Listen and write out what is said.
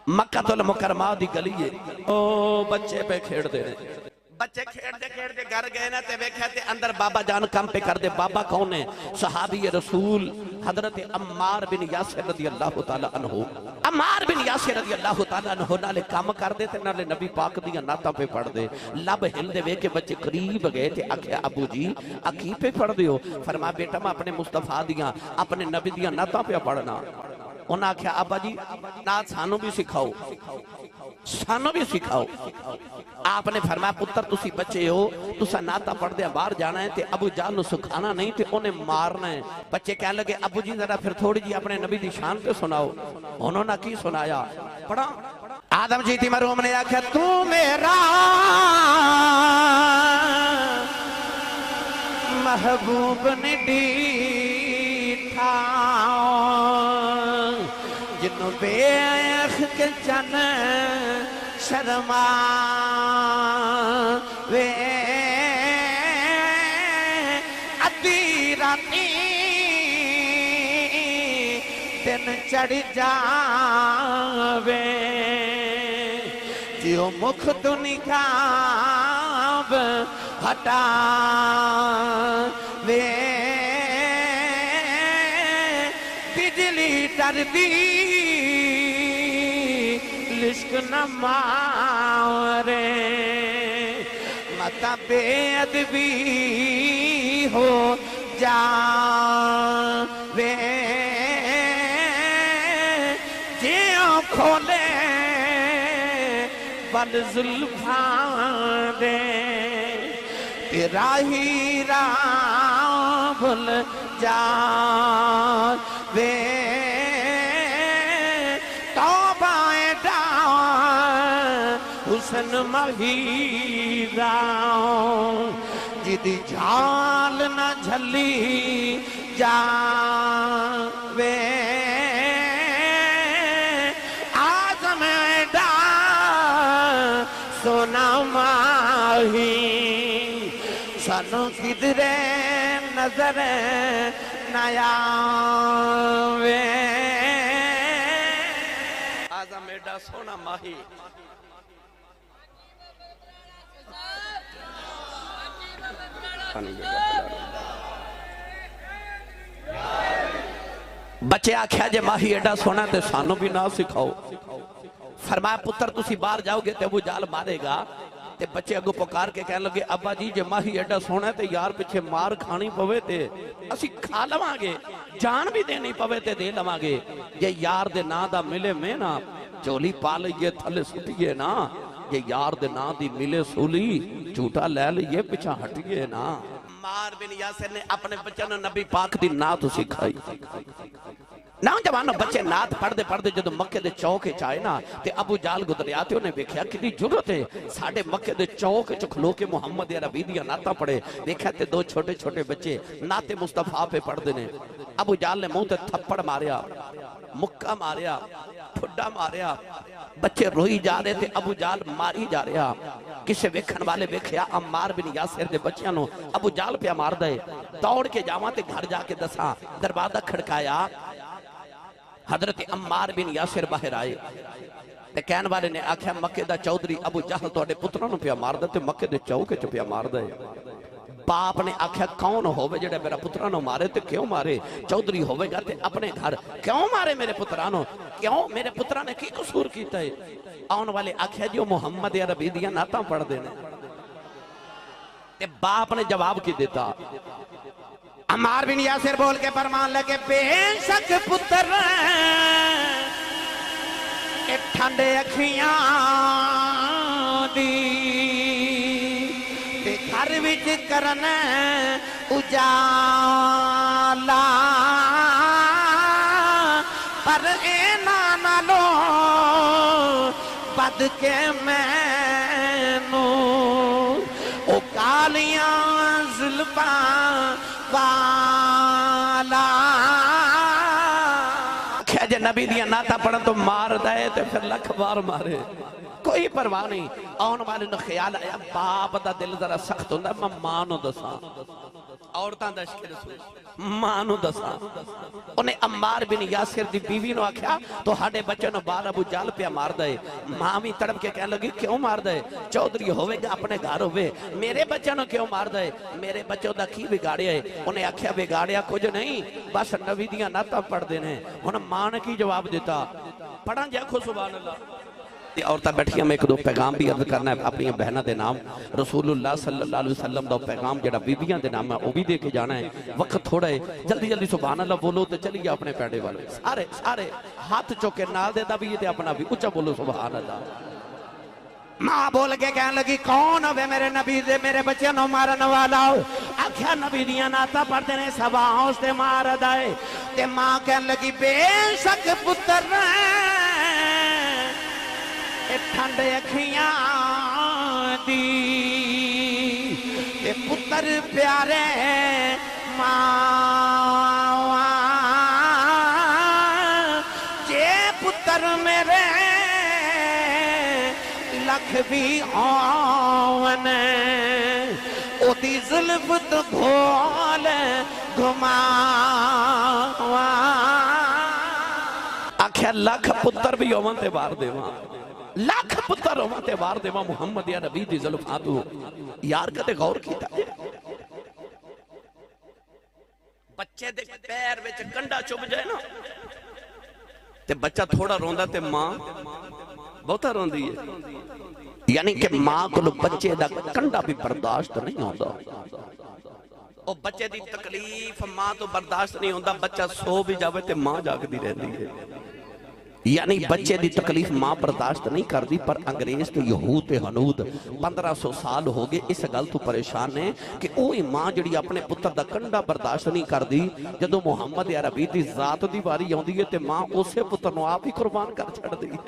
मक्कातुल मुकर्रमा दी गली है। ओ बच्चे पे खेड़दे ने, बच्चे खेड़दे खेड़दे घर गए ना ते वेख्या ते अंदर बाबा जान काम पे कर दे। बाबा कौन है? सहाबी रसूल हजरत अम्मार बिन यासिर रदी अल्लाह तआला अन्हु। अम्मार बिन यासिर रदी अल्लाह तआला अन्हु नाले काम कर दे ते नाले नबी पाक दी नातां पे पढ़ दे। लब हिलदे वे के बच्चे करीब गए ते आख्या अबू जी अकी पे पढ़ दियो। फरमा बेटा मैं अपने मुस्तफा दियां अपने नबी दियां नातां पे पढ़ना। उन्हें आख्या अब्बा जी नात सानू भी सिखाओ, सानू भी सिखाओ। आपने फरमाया पुत्र तुसी बच्चे हो, तुसा नाता पढ़दे बाहर जाना है ते अबू जान सुखाना नहीं ते उन्हें मारना है। बच्चे कह लगे अबू जी जरा फिर थोड़ी जी अपने नबी दी शान पे सुनाओ। उन्होंने की सुनाया पढ़ा। आदम जी थी मरूम ने आख्या तू मेरा महबूब ने दीठा जिन्हों बेख के चन शर्मा वे अद्धी राती दिन चढ़ जावे जियो मुख तो निकाब हटा वे बिजली डरदी लिश्क न मारे मता बेअदबी हो जावे जियो खोले बल जुल्फा दे तेरा हीरा भूल जावे हुसन महीरा जिदी झाल न झली जावे आजम एडा सोना माही सानू किधरे नजर नया वे आजम एडा सोना माही बच्चे आख्या जे माही एडा सोना ते सानू भी ना सिखाओ। फरमाया पुत्र तुसी बाहर जाओगे ते अबू जाल मारेगा। ते बच्चे अगो पुकार के कहने लगे अब्बा जी जे माही एडा सोना ते यार पिछे मार खानी पवे ते असी खा लवांगे, जान भी देनी पवे ते दे लवांगे। जे यार दे ना दा मिले में ना चोली पा लईए थले सुटिए ना, ये यार दे ना दी मिले सूली झूठा ले लईए पिछा हटिए ना। अम्मार बिन यासिर ने अपने बच्चों ने नबी पाक दी नात सिखाई। नौजवानों बच्चे नात पढ़ते पढ़ते जो मक्के दे चौक आए ना ते अबू जाल गुजरिया ते उन्हें वेख्या कितनी जरूरत है साडे मक्के दे चौक च खलो के मुहम्मद अरबी दी नाता पढ़े। देखा ते दो छोटे छोटे बच्चे नाते मुस्तफा पे पढ़ते ने। अबू जाल ने मुंह ते थप्पड़ मारिया, मुक्का मारिया, ठुड्डा मारिया। बच्चे रोई जा रहे थे, अबू जाल मारी जा रहा। किसे वेखण वाले वेख्या अम्मार बिन यासिर दे बच्चियां नु अबू जाल पे मार दे। दौड़ के जावां ते घर जाके दसा। दरवाजा खड़काया, हजरत अम्मार बिन यासिर बाहर आए ते कहने वाले ने आख्या मक्के दा चौधरी अबू जहल तुहाडे पुत्रां नु पिया मार दे ते मक्के दे चौक च पिया मार दे। बाप ने आख्या कौन होवे जेड़ा मेरा पुत्रां नु मारे ते क्यों मारे? चौधरी होवेगा ते अपने घर क्यों मारे मेरे पुत्रां नु? क्यों मेरे पुत्रां ने की कसूर कीता है? आने वाले आख्या जी मुहम्मद अरबी दियां नातां पढ़दे ने। ते बाप ने जवाब की दिता? अम्मार बिन यासिर बोल के फरमान लगे बेशक पुत्र के ठंडे अखियां दी ते घर विच करन उजाला पर इना नालो बद के मैनू ओ कालियां जुल्फां वाला जे नबी दिया नाता पढ़न तो मार दे तो फिर लख बार मारे, कोई परवाह नहीं। आने वाले नु ख्याल आया बाप दा दिल जरा सख्त हुंदा, मैं मां नु दसा औरतां दा इश्क रसूल मां नूं दसा उन्हें अम्मार बिन यासिर दी बीवी नूं आख्या तो हाडे बच्चे नूं बाल अबू जाल पिया मार दे। मां भी तड़प के कहने लगी क्यों मार दे, चौधरी होवेगा अपने घर होवे, मेरे बच्चे नूं क्यों मार दे, मेरे बच्चों दा की बिगाड़िया है। उन्हें आख्या बिगाड़िया कुछ नहीं, बस नबी दियां नातां पढ़दे ने। हुण मां ने की जवाब दिता, पढ़ा जाखो सुभान अल्लाह। औरतां बैठियां, मैं एक दो पैगाम भी अर्ज करना है अपनी बहनों के नाम। रसूलुल्लाह सल्लल्लाहु अलैहि वसल्लम का पैगाम जो बीबियां के नाम है वह भी दे के जाना है। वक्त थोड़ा है, जल्दी जल्दी सुभान अल्लाह बोलो तो चलिए अपने पैडे वाले सारे सारे हाथ चुके नाल दे दा भी ते अपना भी उच्चा बोलो सुभान अल्लाह। मां बोल के कहने लगी कौन है मेरे नबी दे मेरे बच्चे नो मारन वाला हो। आख्या नबी दियां नाता पढ़ते ने सभाओं से मार दाए। ते मां कहने लगी बेशक पुत्र ठंड अखियां दी पुत्र प्यारे मां जे पुत्र मेरे लख भी आवन ओदी जुल्फ तो घोल घुमावा। आख्या लख पुत्र भी होवन ते वार देवा, लाख पुत्र होवन ते वार देवा मुहम्मद या नबी दी जुल्फां तू। यार कदे गौर कीता बच्चे दे पैर विच कंडा चुभ जाए ना ते बच्चा थोड़ा रोंदा ते मां बहुता रोंदी है। यानी कि मां को बच्चे दा कंडा भी बर्दाश्त नहीं होता। ओ बच्चे दी तकलीफ मां तो बर्दाश्त नहीं होता। बच्चा सो भी जावे ते मां जागदी रहती है। यानी बच्चे की तकलीफ मां बर्दाश्त नहीं करती। पर अंग्रेज तो यहूद ते हनूद 1500 साल हो गए इस गल तो परेशान ने कि वही मां जी अपने पुत्र का कंडा बर्दाश्त नहीं करती। जदों मुहम्मद अरबी की जात की वारी आती है तो मां उस पुत्र को आप ही कुर्बान कर छड़ती है।